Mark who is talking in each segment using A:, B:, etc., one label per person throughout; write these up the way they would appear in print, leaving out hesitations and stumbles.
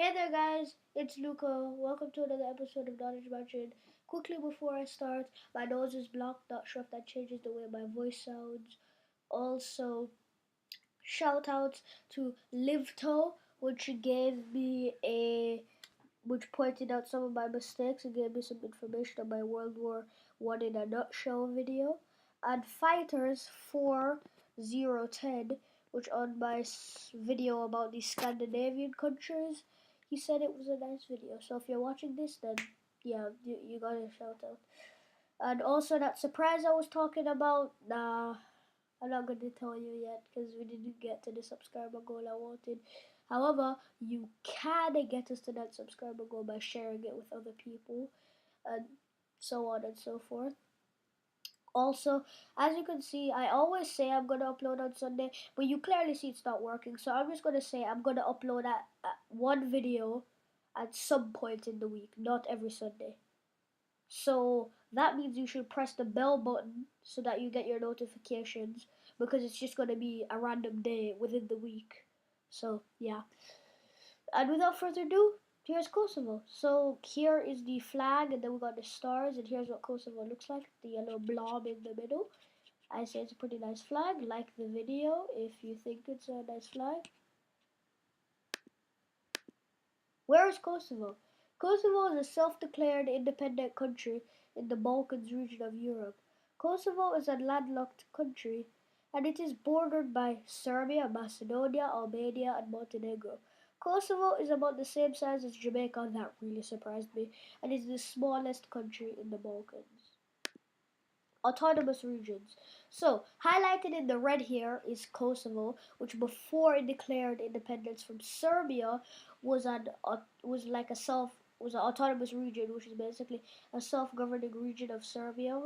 A: Hey there, guys, it's Luca. Welcome to another episode of Knowledge Mansion. Quickly before I start, my nose is blocked. Not sure if that changes the way my voice sounds. Also, shout out to Livto, which gave me which pointed out some of my mistakes and gave me some information on my World War One in a nutshell video. And Fighters 4010, which on my video about the Scandinavian countries, he said it was a nice video. So if you're watching this, then yeah, you got a shout out. And also that surprise I was talking about, nah, I'm not going to tell you yet because we didn't get to the subscriber goal I wanted. However, you can get us to that subscriber goal by sharing it with other people and so on and so forth. Also, as you can see, I always say I'm going to upload on Sunday, but you clearly see it's not working. So I'm just going to say I'm going to upload one video at some point in the week, not every Sunday. So that means you should press the bell button so that you get your notifications because it's just going to be a random day within the week. So yeah. And without further ado, here's Kosovo. So here is the flag, and then we got the stars, and here's what Kosovo looks like. The yellow blob in the middle. I say it's a pretty nice flag. Like the video if you think it's a nice flag. Where is Kosovo? Kosovo is a self-declared independent country in the Balkans region of Europe. Kosovo is a landlocked country, and it is bordered by Serbia, Macedonia, Albania, and Montenegro. Kosovo is about the same size as Jamaica, that really surprised me, and is the smallest country in the Balkans. Autonomous regions. So, highlighted in the red here is Kosovo, which before it declared independence from Serbia was like a was an autonomous region, which is basically a self-governing region of Serbia.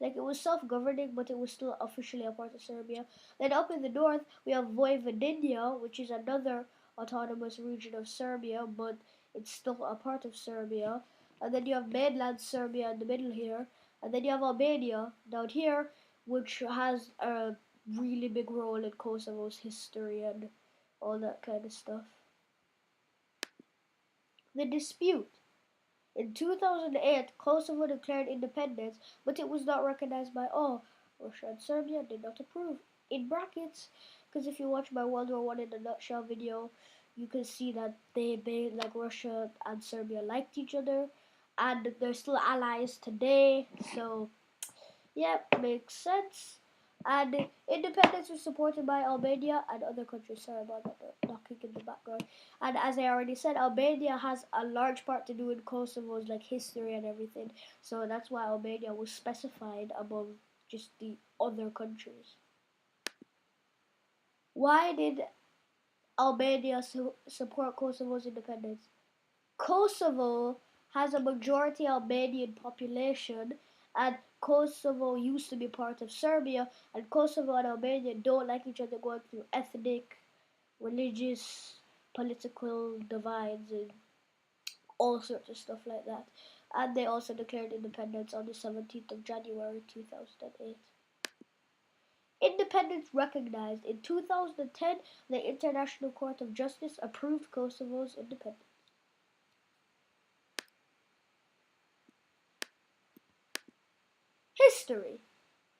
A: Like it was self-governing, but it was still officially a part of Serbia. Then up in the north, we have Vojvodina, which is another autonomous region of Serbia, but it's still a part of Serbia. And then you have mainland Serbia in the middle here, and then you have Albania down here, which has a really big role in Kosovo's history and all that kind of stuff. The dispute. In 2008, Kosovo declared independence, but it was not recognized by all. Russia and Serbia did not approve. In brackets, because if you watch my World War One in a nutshell video, you can see that like Russia and Serbia liked each other, and they're still allies today. So yeah, makes sense. And independence was supported by Albania and other countries. Sorry about that knocking in the background. And as I already said, Albania has a large part to do in Kosovo's like history and everything. So that's why Albania was specified among just the other countries. Why did Albania support Kosovo's independence? Kosovo has a majority Albanian population, and Kosovo used to be part of Serbia, and Kosovo and Albania don't like each other, going through ethnic, religious, political divides, and all sorts of stuff like that. And they also declared independence on the 17th of January 2008. Independence recognized. In 2010, the International Court of Justice approved Kosovo's independence. History.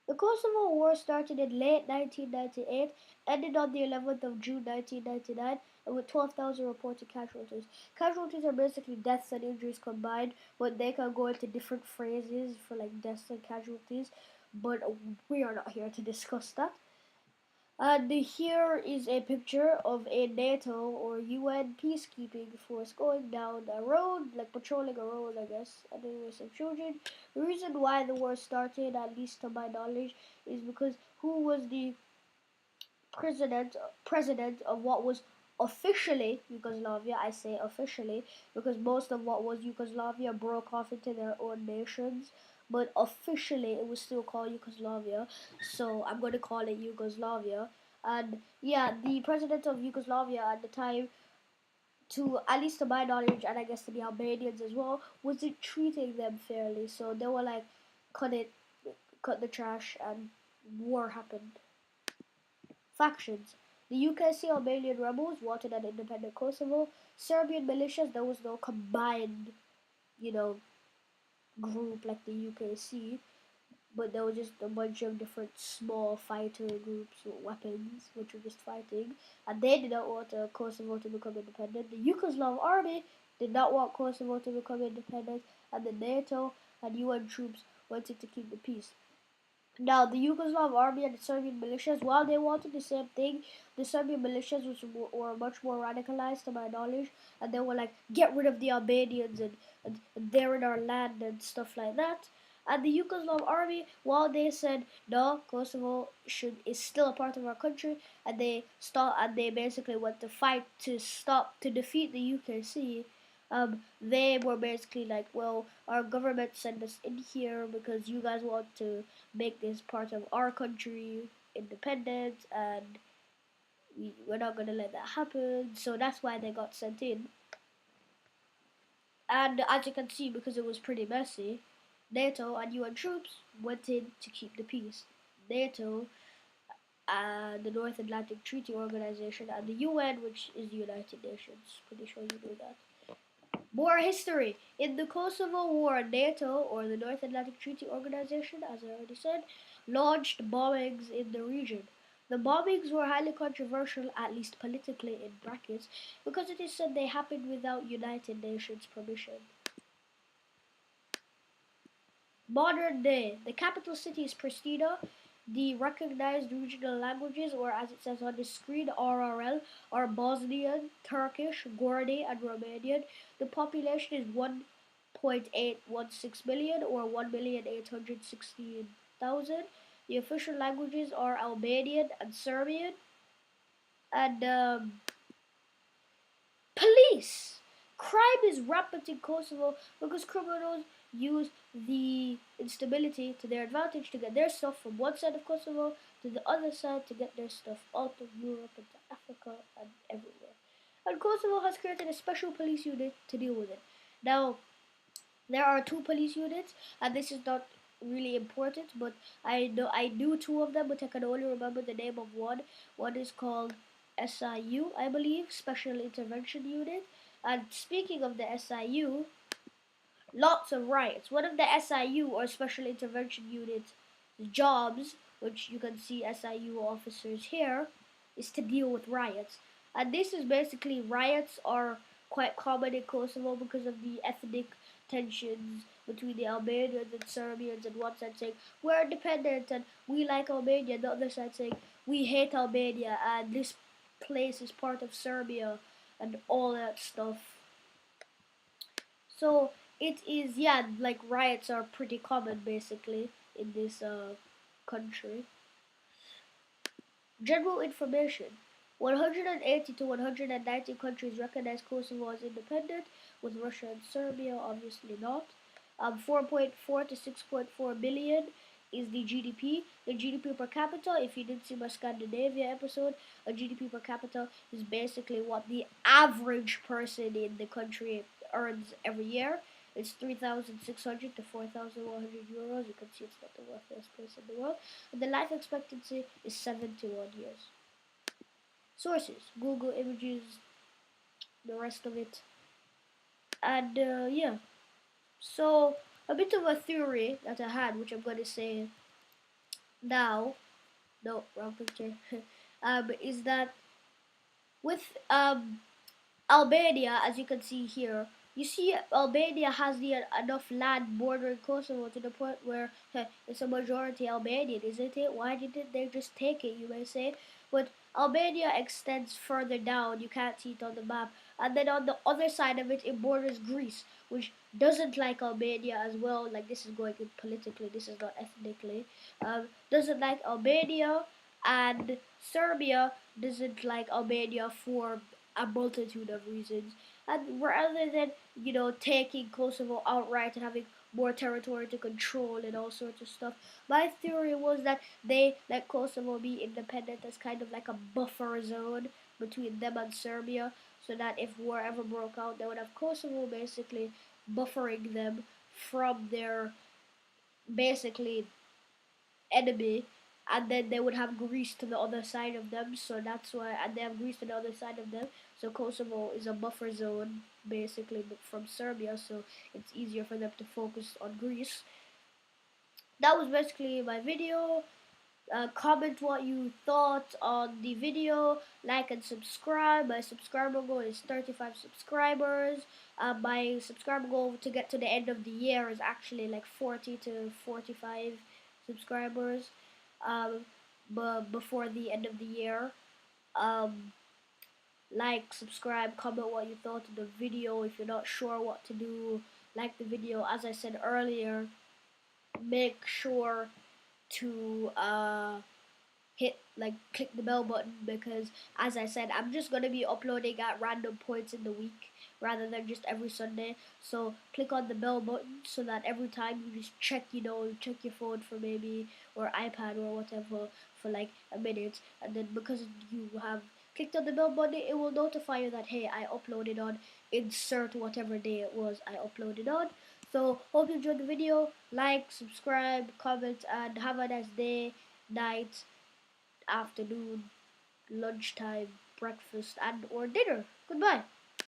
A: The Kosovo War started in late 1998, ended on the 11th of June 1999, and with 12,000 reported casualties. Casualties are basically deaths and injuries combined, but they can go into different phrases for like deaths and casualties, but we are not here to discuss that. And here is a picture of a NATO or UN peacekeeping force going down a road, like patrolling a road, I guess, and there were some children. The reason why the war started, at least to my knowledge, is because who was the president of what was officially Yugoslavia? I say officially because most of what was Yugoslavia broke off into their own nations, but officially it was still called Yugoslavia, so I'm going to call it Yugoslavia. And yeah, the president of Yugoslavia at the time, to at least to my knowledge, and I guess to the Albanians as well, wasn't treating them fairly. So they were like, cut it, cut the trash, and war happened. Factions. The UKC Albanian rebels wanted an independent Kosovo. Serbian militias, there was no combined, you know, group like the UKC, but there was just a bunch of different small fighter groups with weapons, which were just fighting, and they did not want Kosovo to become independent. The Yugoslav army did not want Kosovo to become independent, and the NATO and UN troops wanted to keep the peace. Now, the Yugoslav army and the Serbian militias, while they wanted the same thing, the Serbian militias were much more radicalized, to my knowledge, and they were like, get rid of the Albanians and they're in our land and stuff like that. And the Yugoslav army, while they said no, Kosovo is still a part of our country, and they basically went to fight to defeat the UKC. They were basically like, well, our government sent us in here because you guys want to make this part of our country independent, and we're not going to let that happen. So that's why they got sent in. And as you can see, because it was pretty messy, NATO and UN troops went in to keep the peace. NATO and the North Atlantic Treaty Organization and the UN, which is the United Nations. Pretty sure you know that. More history. In the Kosovo War, NATO, or the North Atlantic Treaty Organization, as I already said, launched bombings in the region. The bombings were highly controversial, at least politically in brackets, because it is said they happened without United Nations permission. Modern day. The capital city is Pristina. The recognized regional languages, or as it says on the screen, RRL, are Bosnian, Turkish, Gordi, and Romanian. The population is 1.816 million, or 1,816,000. The official languages are Albanian and Serbian. And police! Crime is rampant in Kosovo because criminals use the instability to their advantage to get their stuff from one side of Kosovo to the other side to get their stuff out of Europe into Africa and everywhere. And Kosovo has created a special police unit to deal with it. Now, there are two police units, and this is not really important, but I knew two of them, but I can only remember the name of one. One is called SIU, I believe, Special Intervention Unit. And speaking of the SIU, lots of riots. One of the SIU, or Special Intervention Unit, jobs, which you can see SIU officers here, is to deal with riots. And this is basically, riots are quite common in Kosovo because of the ethnic tensions between the Albanians and Serbians, and one side saying we're independent and we like Albania, and the other side saying we hate Albania and this place is part of Serbia and all that stuff. So it is, yeah, like riots are pretty common basically in this country. General information. 180 to 190 countries recognize Kosovo as independent, with Russia and Serbia obviously not. 4.4 to 6.4 billion is the GDP. The GDP per capita, if you didn't see my Scandinavia episode, a GDP per capita is basically what the average person in the country earns every year. It's 3,600 to 4,100 euros. You can see it's not the wealthiest place in the world. And the life expectancy is 71 years. Sources: Google Images, the rest of it. And yeah. So, a bit of a theory that I had, which I'm going to say now, no, wrong picture, is that with Albania, as you can see here, you see Albania has enough land bordering Kosovo to the point where it's a majority Albanian, isn't it? Why didn't they just take it, you may say? But Albania extends further down, you can't see it on the map. And then on the other side of it, it borders Greece, which doesn't like Albania as well. Like, this is going in politically, this is not ethnically. Doesn't like Albania, and Serbia doesn't like Albania for a multitude of reasons. And rather than, taking Kosovo outright and having more territory to control and all sorts of stuff, my theory was that they let Kosovo be independent as kind of like a buffer zone between them and Serbia, so that if war ever broke out, they would have Kosovo basically buffering them from their basically enemy, and then they would have Greece to the other side of them. So that's why, and they have Greece to the other side of them. So Kosovo is a buffer zone basically from Serbia, so it's easier for them to focus on Greece. That was basically my video. Comment what you thought on the video, like and subscribe. My subscriber goal is 35 subscribers. My subscriber goal to get to the end of the year is actually like 40 to 45 subscribers. Um, but before the end of the year, um, like, subscribe, comment what you thought of the video. If you're not sure what to do, like the video. As I said earlier, make sure to hit like click the bell button, because as I said, I'm just gonna be uploading at random points in the week rather than just every Sunday. So click on the bell button so that every time you just check, you check your phone for maybe, or iPad or whatever, for like a minute, and then because you have clicked on the bell button, it will notify you that hey, I uploaded on insert whatever day it was I uploaded on. So hope you enjoyed the video. Like, subscribe, comment, and have a nice day, night, afternoon, lunchtime, breakfast, and or dinner. Goodbye.